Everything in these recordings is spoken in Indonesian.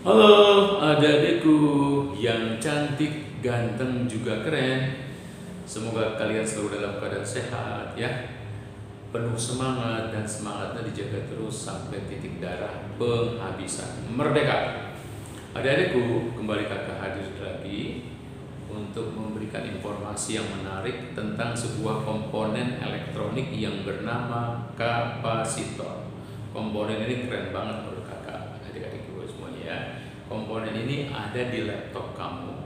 Halo adik-adikku yang cantik, ganteng, juga keren. Semoga kalian selalu dalam keadaan sehat ya. Penuh semangat dan semangatnya dijaga terus sampai titik darah penghabisan. Merdeka. Adik-adikku, kembali kakak hadir lagi untuk memberikan informasi yang menarik tentang sebuah komponen elektronik yang bernama kapasitor. Komponen ini keren banget menurut kakak, adik-adikku semuanya ya. Komponen ini ada di laptop kamu,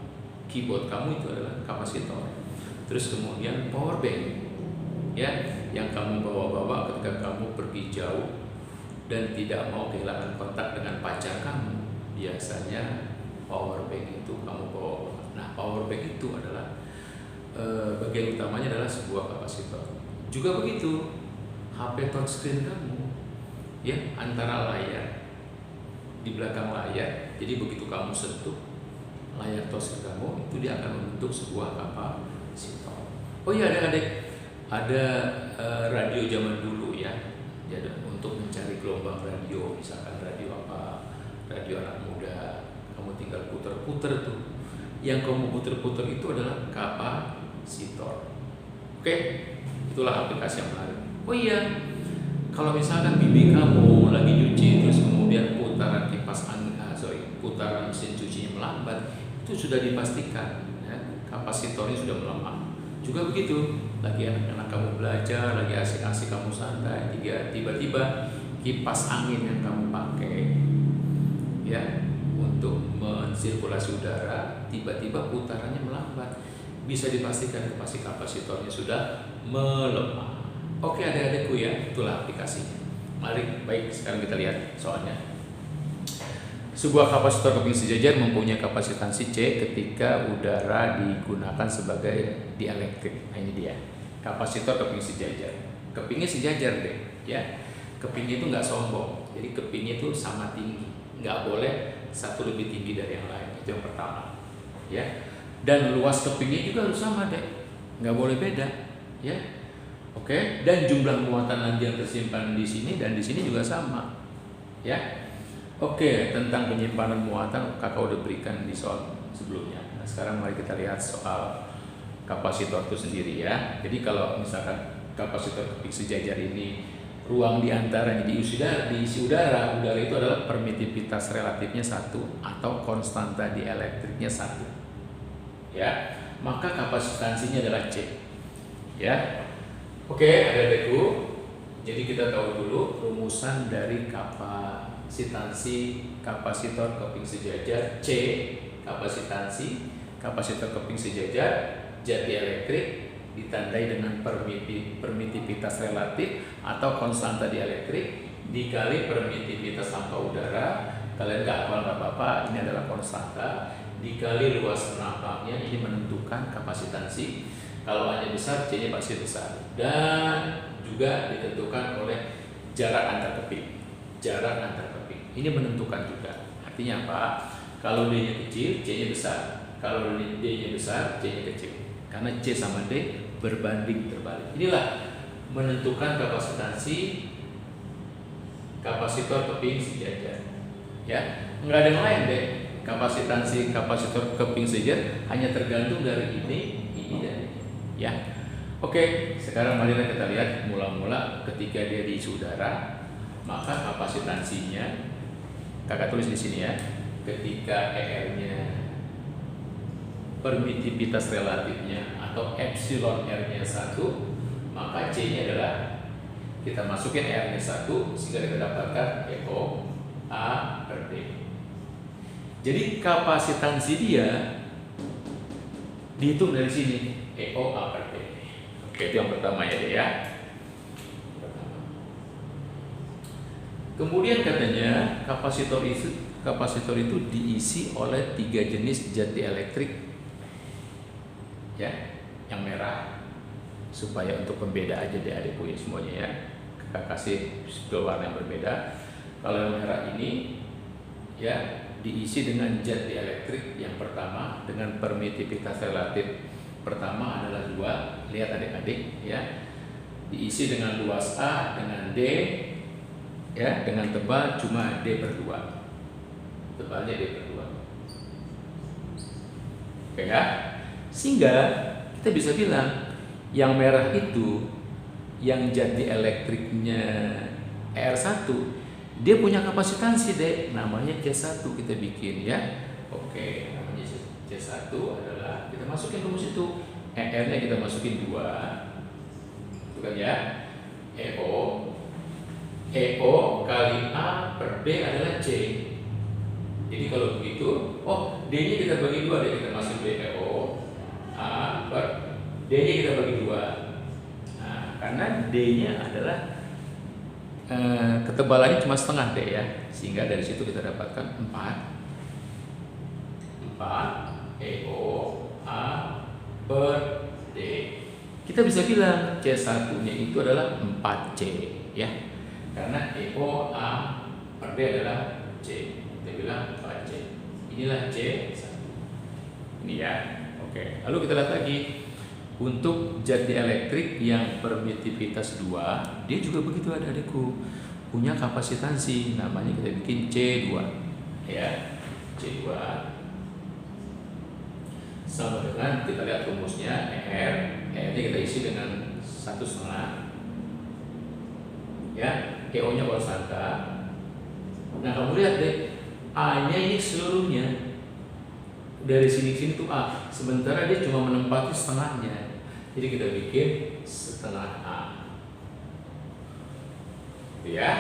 keyboard kamu itu adalah kapasitor. Terus kemudian power bank, ya, yang kamu bawa-bawa ketika kamu pergi jauh dan tidak mau kehilangan kontak dengan pacar kamu. Biasanya power bank itu kamu bawa. Nah, power bank itu adalah bagian utamanya adalah sebuah kapasitor. Juga begitu, HP touchscreen kamu, ya, antara layar di belakang layar. Jadi begitu kamu sentuh layar touchscreen kamu, itu dia akan membentuk sebuah kapasitor. Oh iya adik-adik, ada radio zaman dulu ya. Jadi untuk mencari gelombang radio, misalkan radio apa, radio anak muda, kamu tinggal puter-puter tuh. Yang kamu puter-puter itu adalah kapasitor. Oke, itulah aplikasi yang menarik. Oh iya, kalau misalkan bibi kamu lagi nyuci terus kemudian putaran kipas angin, putaran mesin cucinya melambat, itu sudah dipastikan ya, kapasitornya sudah melemah. Juga begitu, lagi anak-anak kamu belajar, lagi asik-asik kamu santai, tiba-tiba kipas angin yang kamu pakai ya untuk mensirkulasi udara tiba-tiba putarannya melambat, bisa dipastikan kapasitornya sudah melemah. Oke adik-adikku ya, itulah aplikasinya. Mari, baik, sekarang kita lihat soalnya. Sebuah kapasitor keping sejajar mempunyai kapasitansi C ketika udara digunakan sebagai dielektrik. Nah ini dia, kapasitor keping sejajar. Kepingnya sejajar deh, ya. Kepingnya itu nggak sombong, jadi kepingnya itu sama tinggi. Nggak boleh satu lebih tinggi dari yang lain, itu yang pertama. Ya, dan luas kepingnya juga harus sama deh, nggak boleh beda, ya. Oke, dan jumlah muatan nanti yang tersimpan di sini dan di sini juga sama, ya. Oke, tentang penyimpanan muatan kakak udah berikan di soal sebelumnya. Nah, sekarang mari kita lihat soal kapasitor itu sendiri ya. Jadi kalau misalkan kapasitor keping sejajar ini ruang di antaranya diisi udara itu adalah permitivitas relatifnya 1 atau konstanta dielektriknya 1. Ya, maka kapasitansinya adalah C. Ya. Oke, adik-adikku. Jadi kita tahu dulu rumusan dari kapasitansi kapasitor keping sejajar. C, kapasitansi kapasitor keping sejajar, zat dielektrik ditandai dengan permitivitas relatif atau konstanta dielektrik dikali permitivitas hampa udara. Kalian nggak hafal nggak apa-apa, ini adalah konstanta dikali luas penampaknya, ini menentukan kapasitansi. Kalau hanya besar, C-nya pasti besar. Dan juga ditentukan oleh jarak antar keping. Jarak antar keping ini menentukan juga. Artinya apa? Kalau D-nya kecil, C-nya besar. Kalau D-nya besar, C-nya kecil. Karena C sama D berbanding terbalik. Inilah menentukan kapasitansi kapasitor keping sejajar. Ya, nggak ada yang lain deh. Kapasitansi kapasitor keping sejajar hanya tergantung dari ini dan ini. Ya. Oke, sekarang mari kita lihat mula-mula ketika dia diisi udara, maka kapasitansinya kakak tulis di sini ya. Ketika ER-nya permitivitas relatifnya atau epsilon R-nya 1, maka C-nya adalah kita masukin R-nya 1 sehingga kita dapatkan EO A per D. Jadi kapasitansi dia dihitung dari sini, EO A per D. Oke, itu yang pertama ya, ya. Kemudian katanya kapasitor itu diisi oleh 3 jenis zat dielektrik, ya, yang merah, supaya untuk pembeda aja deh adikku ya semuanya ya. Kita kasih dua warna yang berbeda. Kalau yang merah ini, ya, diisi dengan zat dielektrik yang pertama dengan permitivitas relatif pertama adalah 2. Lihat adik-adik ya, diisi dengan luas A dengan D, ya, dengan tebal cuma D per 2. tebalnya D per 2. Oke ya? Sehingga kita bisa bilang yang merah itu, yang jadi elektriknya R1, dia punya kapasitansi D, namanya C1 kita bikin ya. Oke, namanya C1 adalah, kita masukin rumus itu, ER-nya kita masukin 2, itu kan ya, EO kali A per B adalah C. Jadi kalau begitu, D-nya kita bagi 2, kita masuk EO A per D-nya kita bagi 2. Nah, karena D-nya adalah ketebalannya cuma setengah D ya, sehingga dari situ kita dapatkan 4 EO A per D. Kita bisa bilang C1-nya itu adalah 4C ya, karena EO A per D adalah C. Kita bilang 4C. Inilah C1. Ini ya. Oke. Lalu kita lihat lagi untuk zat elektrik yang permitivitas 2, dia juga begitu adik-adikku, punya kapasitansi, namanya kita bikin C2 ya. C2 sama dengan, kita lihat rumusnya, R-nya kita isi dengan 1,5 ya, EO nya kalau sangka. Nah kamu lihat deh, A-nya ini seluruhnya dari sini tuh A, sementara dia cuma menempati setengahnya, jadi kita bikin setengah A ya.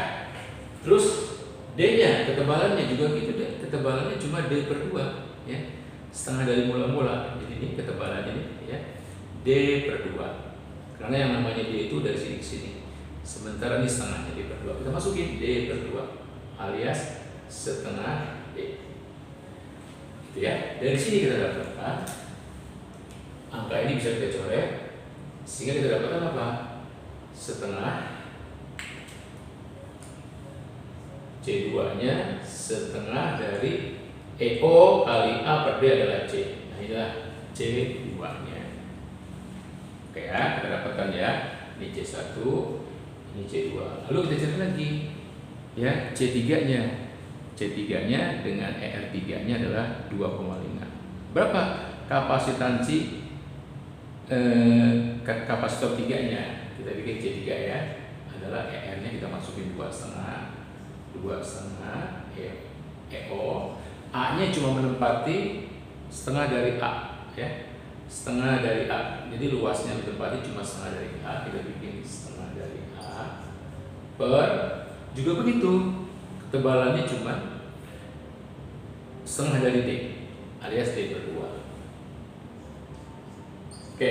Terus D-nya, ketebalannya juga gitu deh, ketebalannya cuma D per 2 ya, setengah dari mula-mula, jadi ini ketebalannya ini ya, D per 2, karena yang namanya D itu dari sini ke sini, sementara ini setengahnya D per 2, kita masukin D per 2 alias setengah D ya. Dari sini kita dapatkan angka ini bisa kita coret, sehingga kita dapatkan apa? Setengah C2-nya setengah dari EO kali A per D adalah C. Nah inilah C2-nya. Oke ya, kita dapatkan ya. Ini C1, ini C2. Lalu kita cari lagi ya, C3-nya. C3-nya dengan ER3-nya adalah 2,5. Berapa kapasitansi kapasitor 3-nya? Kita bikin C3 ya, adalah ER-nya kita masukin 2,5 EO. A-nya cuma menempati setengah dari A ya, setengah dari A, jadi luasnya ditempati cuma setengah dari A, kita bikin setengah dari A per, juga begitu, ketebalannya cuma setengah dari D alias D per 2. Oke,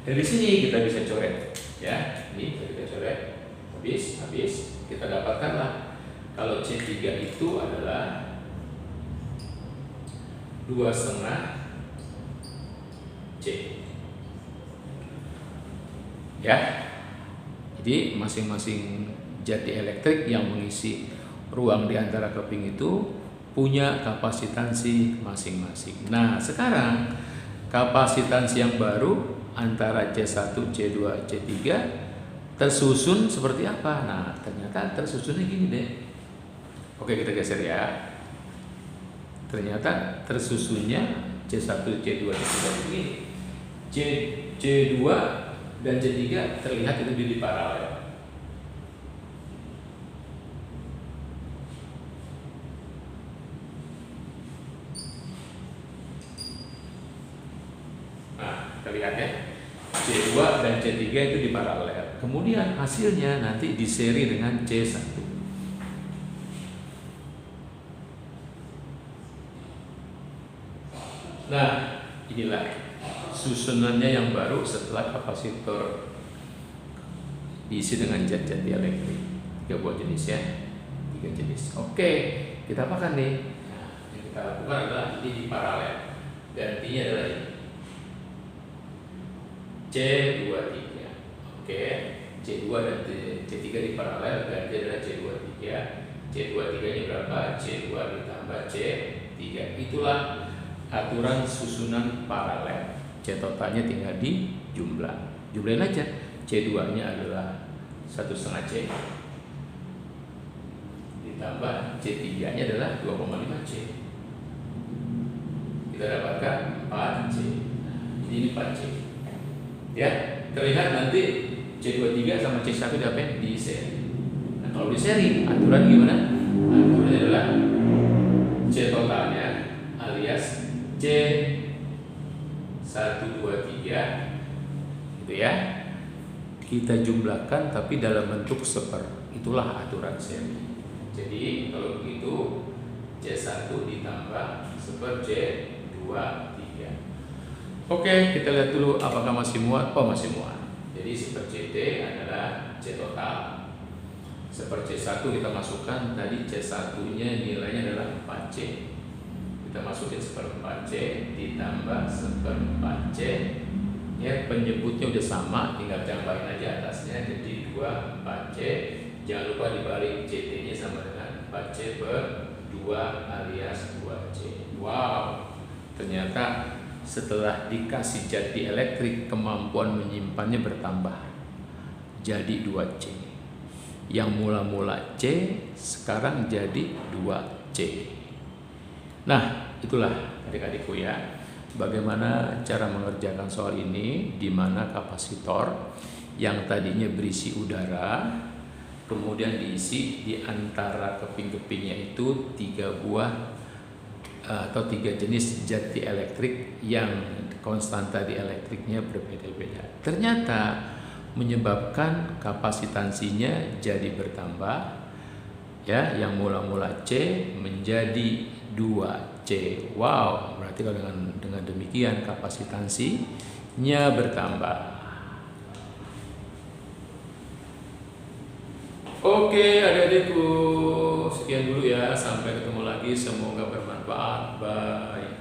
dari sini kita bisa coret ya, ini kita coret, habis kita dapatkanlah kalau C3 itu adalah 2,5 C ya. Jadi masing-masing zat elektrik yang mengisi ruang di antara keping itu punya kapasitansi masing-masing. Nah sekarang kapasitansi yang baru antara C1, C2, C3 tersusun seperti apa? Nah ternyata tersusunnya gini deh. Oke, kita geser ya. Ternyata tersusunnya C1, C2, C3 begini. C2 dan C3 terlihat itu di paralel. Nah, terlihat ya. C2 dan C3 itu di paralel. Kemudian hasilnya nanti diseri dengan C1. Nah, inilah susunannya yang baru setelah kapasitor diisi dengan zat-zat elektrik. 3 buah jenis ya, 3 jenis. Oke, kita apakan nih? Nah, yang kita lakukan adalah ini di paralel. Gantinya adalah ini C23. Oke, C2 dan C3 di paralel, ganti adalah C23. C23-nya berapa? C2 ditambah C3. Itulah aturan susunan paralel. C totalnya tinggal jumlahin aja. C2-nya adalah 1,5 C ditambah C3 nya adalah 2,5 C. Kita dapatkan 4C. Jadi ini 4C. Ya, terlihat nanti C23 sama C1 diapain? Di seri. Nah, kalau di seri aturan gimana? Aturannya adalah C totalnya alias C 1, 2, 3 gitu ya, kita jumlahkan tapi dalam bentuk seper. Itulah aturan seri. Jadi kalau begitu C1 ditambah seper C2, 3. Oke, kita lihat dulu apakah masih muat. Oh, masih muat. Jadi seper CT adalah C total. Seper C1 kita masukkan, tadi C1 nya nilainya adalah 4C. Kita masukin seper 4C ditambah seper 4C. Ya, penyebutnya udah sama, tinggal tambahin aja atasnya, jadi 2 4C. Jangan lupa dibalik CT nya sama dengan 4C per 2 alias 2C. Wow, ternyata setelah dikasih zat dielektrik, kemampuan menyimpannya bertambah jadi 2C. Yang mula-mula C sekarang jadi 2C. Nah, itulah adik-adikku ya, bagaimana cara mengerjakan soal ini, di mana kapasitor yang tadinya berisi udara kemudian diisi di antara keping-kepingnya itu 3 buah atau 3 jenis zat dielektrik yang konstanta dielektriknya berbeda-beda. Ternyata menyebabkan kapasitansinya jadi bertambah ya, yang mula-mula C menjadi 2C. Wow, berarti kalau dengan demikian kapasitansinya bertambah. Oke, adik-adikku, sekian dulu ya, sampai ketemu lagi, semoga bermanfaat. Bye.